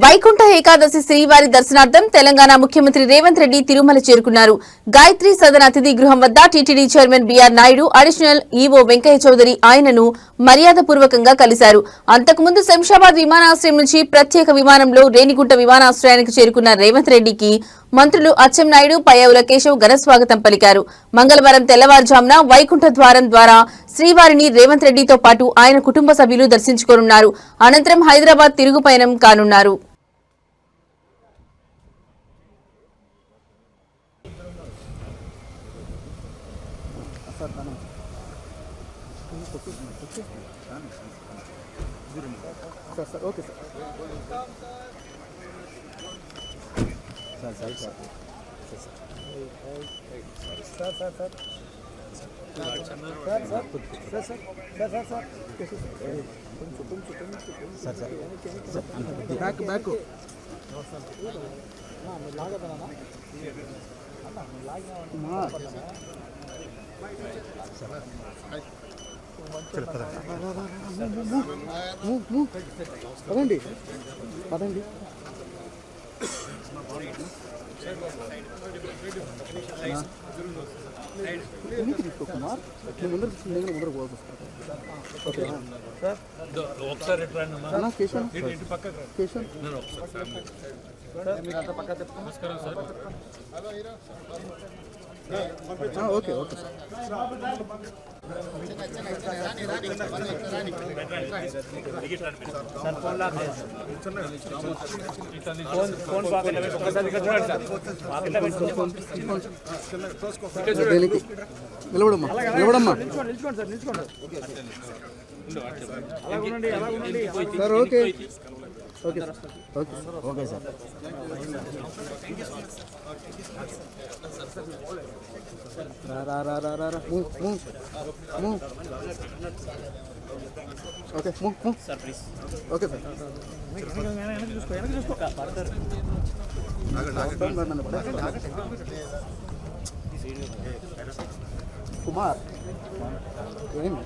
వైకుంఠ ఏకాదశి శ్రీవారి దర్శనార్థం తెలంగాణ ముఖ్యమంత్రి రేవంత్ రెడ్డి తిరుమల చేరుకున్నారు. గాయత్రి సదన్ అతిథి గృహం వద్ద TTD chairman BR Naidu, additional EO Venkaiah Chowdary ఆయనను మర్యాదపూర్వకంగా కలిశారు. అంతకుముందు శంషాబాద్ విమానాశ్రయం నుంచి ప్రత్యేక విమానంలో రేణిగుంట విమానాశ్రయానికి చేరుకున్న రేవంత్ రెడ్డికి మంత్రులు అచ్చెన్నాయుడు, పయ్యావుల కేశవ్ ఘనస్వాగతం పలికారు. మంగళవారం తెల్లవారుజామున వైకుంఠ ద్వారం ద్వారా శ్రీవారిని రేవంత్ రెడ్డితో పాటు ఆయన కుటుంబ సభ్యులు దర్శించుకోనున్నారు. అనంతరం హైదరాబాద్ తిరుగు పయనం కానున్నారు. ఓకే సార్ బ్యాక్ పదండి పదండి తీసుకో కుమార్ ముందర ముందర పోవాల్సి ఓకే ఓకే నిలబడమ్మా నిలబడమ్మా sir okay okay okay okay sir okay sir please okay sir Kumar ఏమి